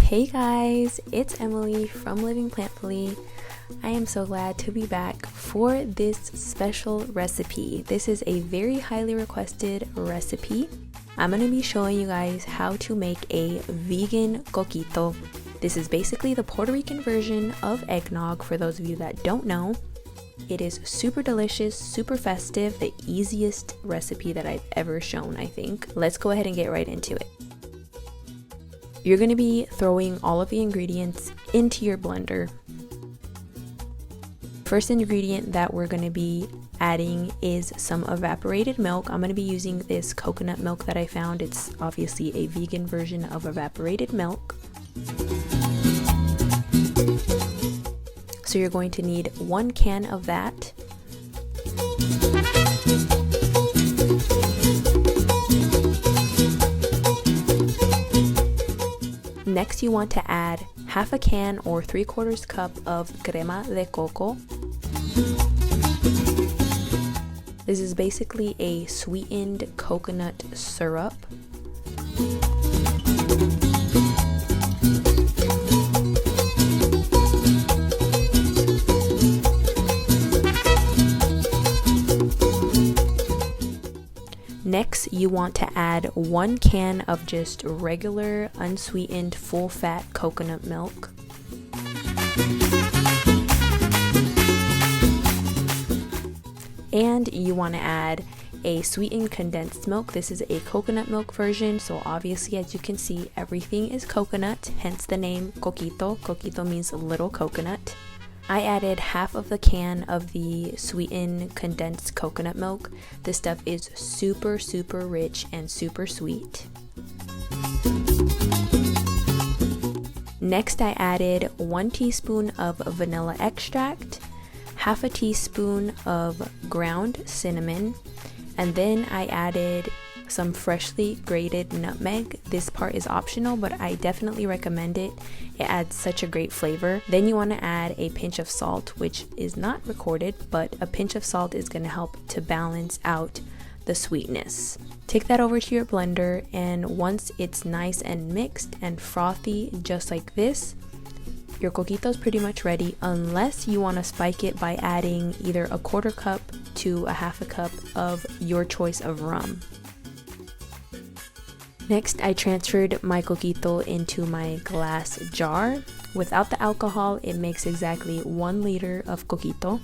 Hey guys, it's Emily from Living Plantfully. I am so glad to be back for this special recipe. This is a very highly requested recipe. I'm going to be showing you guys how to make a vegan coquito. This is basically the Puerto Rican version of eggnog for those of you that don't know. It is super delicious, super festive, the easiest recipe that I've ever shown, I think. Let's go ahead and get right into it. You're going to be throwing all of the ingredients into your blender. First ingredient that we're going to be adding is some evaporated milk. I'm going to be using this coconut milk that I found. It's obviously a vegan version of evaporated milk. So you're going to need 1 can of that. Next, you want to add half a can or 3/4 cup of crema de coco. This is basically a sweetened coconut syrup. Next, you want to add 1 can of just regular unsweetened full fat coconut milk. And you want to add a sweetened condensed milk. This is a coconut milk version, so obviously as you can see everything is coconut, hence the name Coquito. Coquito means little coconut. I added half of the can of the sweetened condensed coconut milk. This stuff is super rich and super sweet. Next, I added 1 teaspoon of vanilla extract, half a teaspoon of ground cinnamon, and then I added some freshly grated nutmeg. This part is optional, but I definitely recommend it. It adds such a great flavor. Then you want to add a pinch of salt, which is not recorded, but a pinch of salt is going to help to balance out the sweetness. Take that over to your blender, and once it's nice and mixed and frothy just like this, your coquito is pretty much ready, unless you want to spike it by adding either 1/4 cup to 1/2 cup of your choice of rum. Next, I transferred my coquito into my glass jar. Without the alcohol, it makes exactly 1 liter of coquito.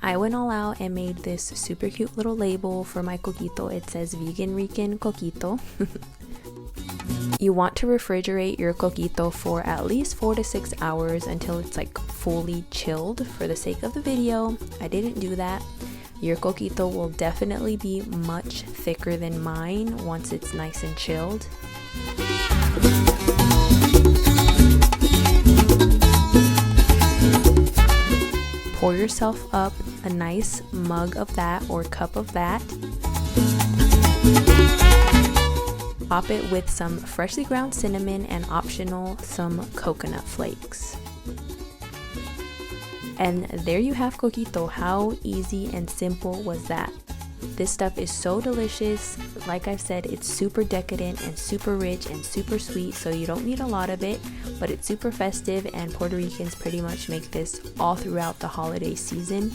I went all out and made this super cute little label for my coquito. It says VeganRican coquito. You want to refrigerate your coquito for at least 4 to 6 hours until it's like fully chilled. For the sake of the video, I didn't do that. Your coquito will definitely be much thicker than mine once it's nice and chilled. Pour yourself up a nice mug of that or cup of that. Top it with some freshly ground cinnamon and optional some coconut flakes. And there you have coquito. How easy and simple was that? This stuff is so delicious. Like I've said, it's super decadent and super rich and super sweet, so you don't need a lot of it, but it's super festive, and Puerto Ricans pretty much make this all throughout the holiday season.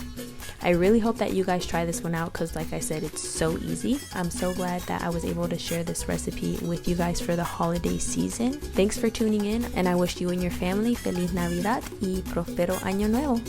I really hope that you guys try this one out because, like I said, it's so easy. I'm so glad that I was able to share this recipe with you guys for the holiday season. Thanks for tuning in, and I wish you and your family Feliz Navidad y Prospero Año Nuevo.